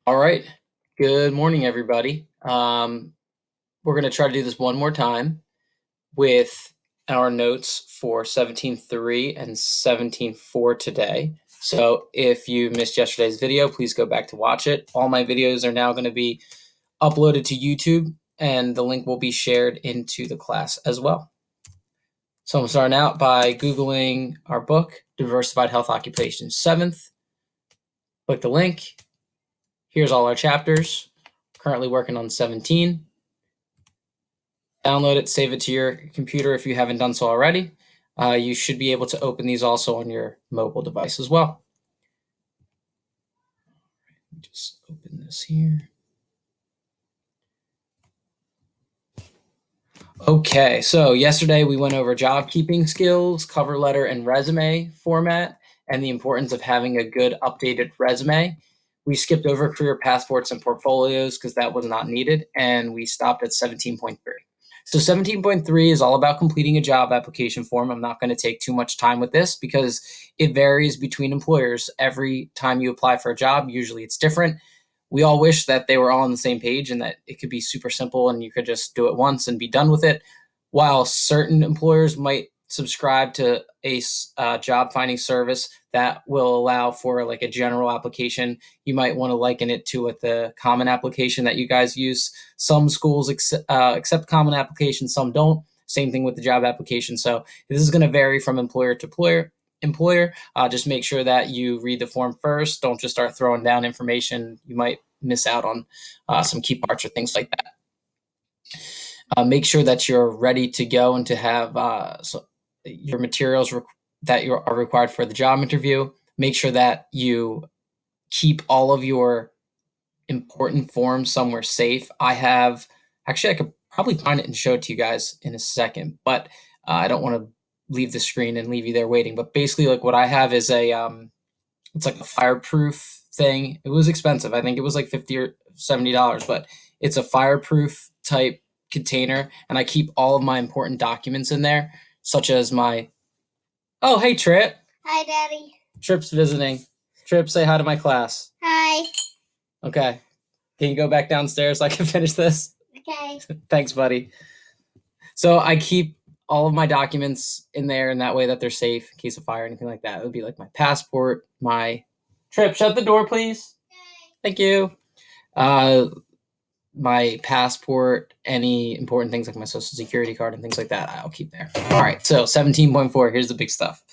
All right. Good morning, everybody. We're going to try to do this one more time with our notes for 17.3 and 17.4 today. So if you missed yesterday's video, please go back to watch it. All my videos are now going to be uploaded to YouTube, and the link will be shared into the class as well. So I'm starting out by Googling our book, Diversified Health Occupations 7th. Click the link. Here's all our chapters. Currently working on 17. Download it, save it to your computer if you haven't done so already. You should be able to open these also on your mobile device as well. Just open this here. Okay, so yesterday we went over job keeping skills, cover letter, and resume format, and the importance of having a good updated resume. We skipped over career passports and portfolios because that was not needed, and we stopped at 17.3. So 17.3 is all about completing a job application form. I'm not going to take too much time with this because it varies between employers. Every time you apply for a job, usually it's different. We all wish that they were all on the same page and that it could be super simple and you could just do it once and be done with it. While certain employers might subscribe to a job finding service that will allow for like a general application, you might want to liken it to the common application that you guys use. Some schools accept common applications, some don't. Same thing with the job application. So this is going to vary from employer to employer. Just make sure that you read the form first. Don't just start throwing down information. You might miss out on some key parts or things like that. Make sure that you're ready to go and to have your materials that are required for the job interview. Make sure that you keep all of your important forms somewhere safe. I could probably find it and show it to you guys in a second, but I don't want to leave the screen and leave you there waiting. But basically, like what I have is it's like a fireproof thing. It was expensive. I think it was like $50 or $70, but it's a fireproof type container, and I keep all of my important documents in there, such as my. Oh, hey, Trip. Hi, Daddy. Trip's visiting. Trip, say hi to my class. Hi. Okay. Can you go back downstairs so I can finish this? Okay. Thanks, buddy. So I keep all of my documents in there, and that way that they're safe in case of fire or anything like that. It would be like my passport, my Trip. Shut the door, please. Okay. Thank you. Uh, my passport, any important things like my social security card and things like that, I'll keep there. All right, so 17.4, here's the big stuff.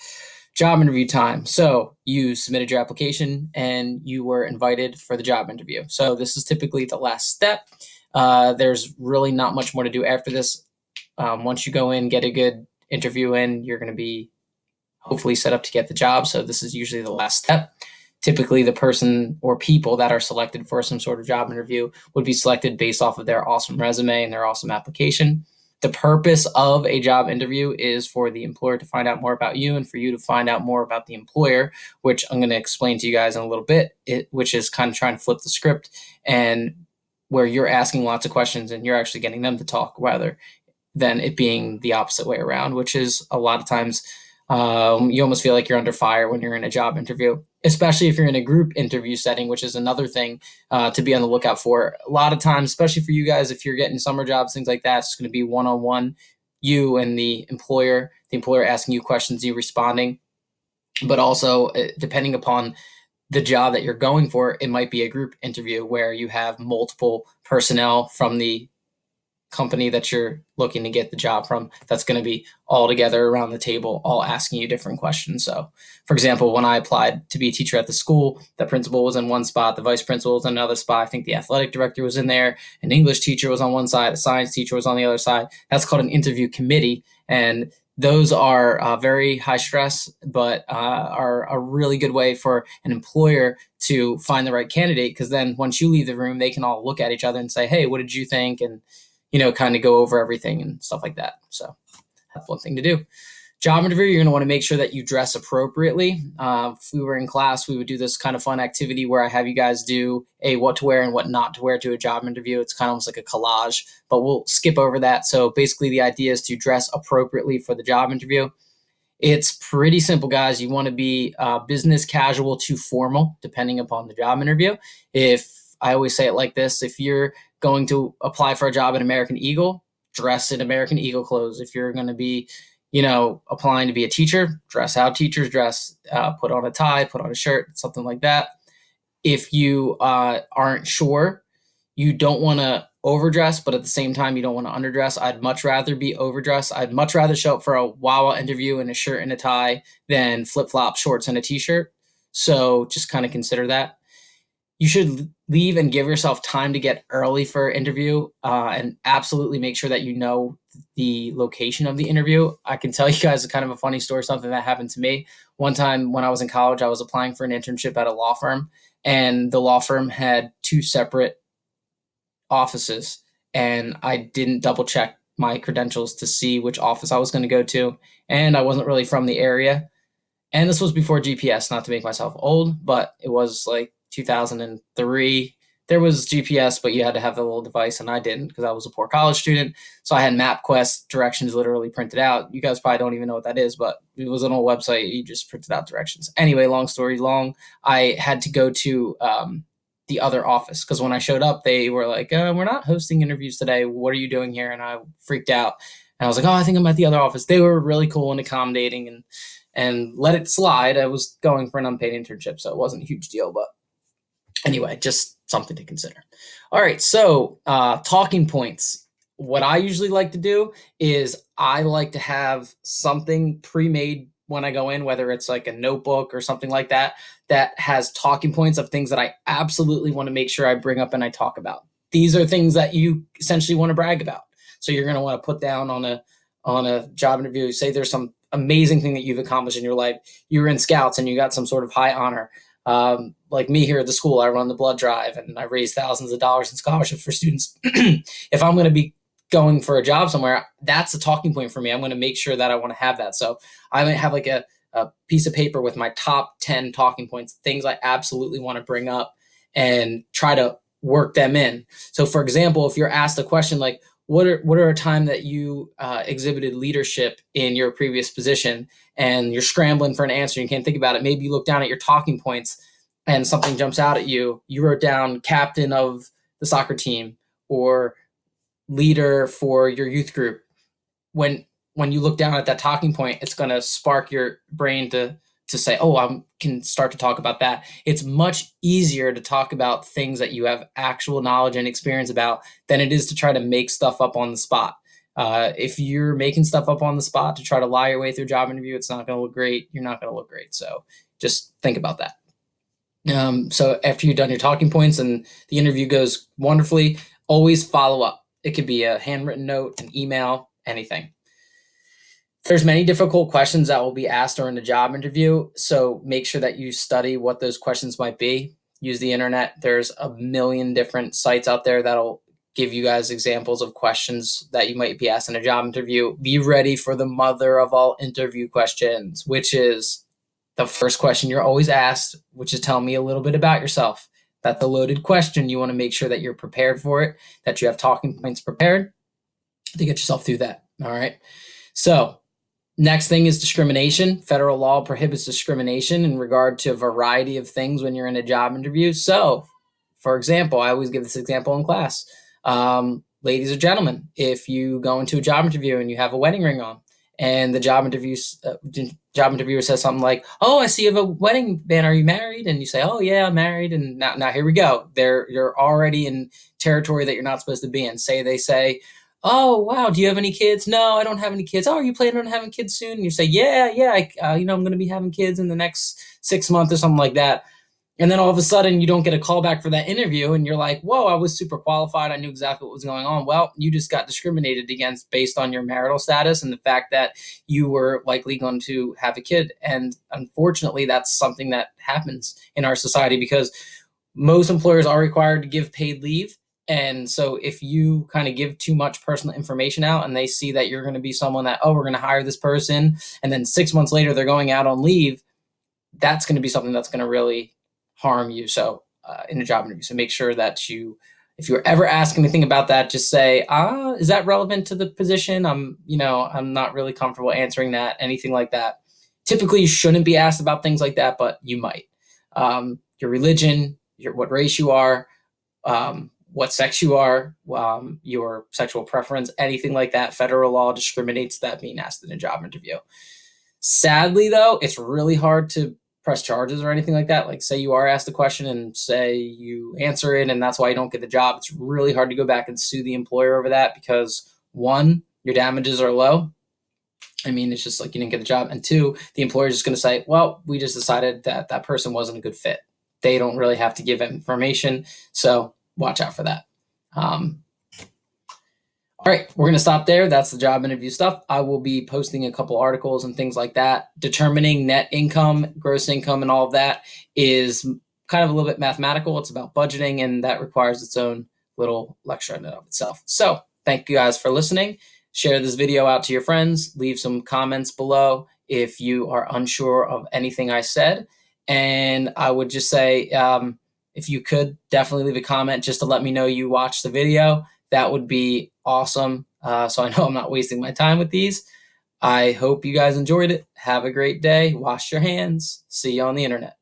Job interview time. So you submitted your application and you were invited for the job interview. So this is typically the last step. There's really not much more to do after this. Once you go in, get a good interview in, you're going to be hopefully set up to get the job. So this is usually the last step. Typically, the person or people that are selected for some sort of job interview would be selected based off of their awesome resume and their awesome application. The purpose of a job interview is for the employer to find out more about you and for you to find out more about the employer, which I'm going to explain to you guys in a little bit, which is kind of trying to flip the script and where you're asking lots of questions and you're actually getting them to talk rather than it being the opposite way around, which is a lot of times you almost feel like you're under fire when you're in a job interview, especially if you're in a group interview setting, which is another thing to be on the lookout for. A lot of times, especially for you guys, if you're getting summer jobs, things like that, it's going to be one-on-one, you and the employer asking you questions, you responding. But also, depending upon the job that you're going for, it might be a group interview where you have multiple personnel from the company that you're looking to get the job from that's going to be all together around the table, all asking you different questions. So, for example, when I applied to be a teacher at the school, the principal was in one spot, the vice principal was in another spot. I think the athletic director was in there, an English teacher was on one side, a science teacher was on the other side. That's called an interview committee. And those are very high stress, but are a really good way for an employer to find the right candidate. Because then once you leave the room, they can all look at each other and say, hey, what did you think? And kind of go over everything and stuff like that. So that's one thing to do. Job interview, you're going to want to make sure that you dress appropriately. If we were in class, we would do this kind of fun activity where I have you guys do a what to wear and what not to wear to a job interview. It's kind of almost like a collage, but we'll skip over that. So basically the idea is to dress appropriately for the job interview. It's pretty simple, guys. You want to be business casual to formal, depending upon the job interview. If I always say it like this: if you're going to apply for a job at American Eagle, dress in American Eagle clothes. If you're going to be, applying to be a teacher, dress how teachers dress. Put on a tie, put on a shirt, something like that. If you aren't sure, you don't want to overdress, but at the same time, you don't want to underdress. I'd much rather be overdressed. I'd much rather show up for a Wawa interview in a shirt and a tie than flip flop shorts and a t-shirt. So just kind of consider that. You should leave and give yourself time to get early for an interview, and absolutely make sure that you know the location of the interview. I can tell you guys kind of a funny story, something that happened to me. One time when I was in college, I was applying for an internship at a law firm, and the law firm had two separate offices, and I didn't double check my credentials to see which office I was going to go to, and I wasn't really from the area. And this was before GPS, not to make myself old, but it was like 2003. There was GPS, but you had to have the little device, and I didn't because I was a poor college student. So I had MapQuest directions literally printed out. You guys probably don't even know what that is, but it was an old website. You just printed out directions. Anyway, long story long, I had to go to the other office because when I showed up, they were like, "We're not hosting interviews today. What are you doing here?" And I freaked out. And I was like, "Oh, I think I'm at the other office." They were really cool and accommodating, and let it slide. I was going for an unpaid internship, so it wasn't a huge deal. But anyway, just something to consider. All right, so talking points. What I usually like to do is I like to have something pre-made when I go in, whether it's like a notebook or something like that, that has talking points of things that I absolutely want to make sure I bring up and I talk about. These are things that you essentially want to brag about. So you're going to want to put down on a job interview, say there's some amazing thing that you've accomplished in your life. You were in Scouts and you got some sort of high honor. Like me here at the school, I run the blood drive and I raise thousands of dollars in scholarships for students. If I'm going to be going for a job somewhere, that's a talking point for me. I'm going to make sure that I want to have that. So I might have like a piece of paper with my top 10 talking points, things I absolutely want to bring up and try to work them in. So for example, if you're asked a question like, what are a time that you exhibited leadership in your previous position, and you're scrambling for an answer, you can't think about it. Maybe you look down at your talking points and something jumps out at you. You wrote down captain of the soccer team or leader for your youth group. When you look down at that talking point, it's going to spark your brain to say, oh, I can start to talk about that. It's much easier to talk about things that you have actual knowledge and experience about than it is to try to make stuff up on the spot. If you're making stuff up on the spot to try to lie your way through a job interview, it's not going to look great. You're not going to look great. So just think about that. So after you've done your talking points and the interview goes wonderfully, always follow up. It could be a handwritten note, an email, anything. There's many difficult questions that will be asked during the job interview, so make sure that you study what those questions might be. Use the internet. There's a million different sites out there that'll give you guys examples of questions that you might be asked in a job interview. Be ready for the mother of all interview questions, which is the first question you're always asked, which is tell me a little bit about yourself. That's a loaded question. You want to make sure that you're prepared for it, that you have talking points prepared to get yourself through that. All right. So next thing is discrimination. Federal law prohibits discrimination in regard to a variety of things when you're in a job interview. So, for example, I always give this example in class. Ladies or gentlemen, if you go into a job interview and you have a wedding ring on, and the job interviewer says something like, "Oh, I see you have a wedding band. Are you married?" And you say, "Oh, yeah, I'm married." And now here we go. You're already in territory that you're not supposed to be in. Say they say, "Oh, wow, do you have any kids?" "No, I don't have any kids." "Oh, are you planning on having kids soon?" And you say, "Yeah, I'm going to be having kids in the next 6 months," or something like that. And then all of a sudden you don't get a call back for that interview and you're like, whoa, I was super qualified. I knew exactly what was going on. Well, you just got discriminated against based on your marital status and the fact that you were likely going to have a kid. And unfortunately, that's something that happens in our society because most employers are required to give paid leave. And so if you kind of give too much personal information out and they see that you're going to be someone that, oh, we're going to hire this person, and then 6 months later they're going out on leave, that's going to be something that's going to really harm you. So in a job interview, so make sure that if you're ever asked anything about that, just say, is that relevant to the position? I'm not really comfortable answering that, anything like that. Typically you shouldn't be asked about things like that, but you might. Your religion, what race you are, what sex you are, your sexual preference, anything like that. Federal law discriminates that being asked in a job interview. Sadly, though, it's really hard to press charges or anything like that. Like, say you are asked a question and say you answer it, and that's why you don't get the job. It's really hard to go back and sue the employer over that because, one, your damages are low. I mean, it's just like you didn't get the job. And two, the employer is just going to say, well, we just decided that that person wasn't a good fit. They don't really have to give information. So watch out for that. All right, we're going to stop there. That's the job interview stuff. I will be posting a couple articles and things like that. Determining net income, gross income, and all of that is kind of a little bit mathematical. It's about budgeting, and that requires its own little lecture in and of itself. So thank you guys for listening. Share this video out to your friends. Leave some comments below if you are unsure of anything I said. And I would just say, if you could definitely leave a comment just to let me know you watched the video. That would be awesome. So I know I'm not wasting my time with these. I hope you guys enjoyed it. Have a great day. Wash your hands. See you on the internet.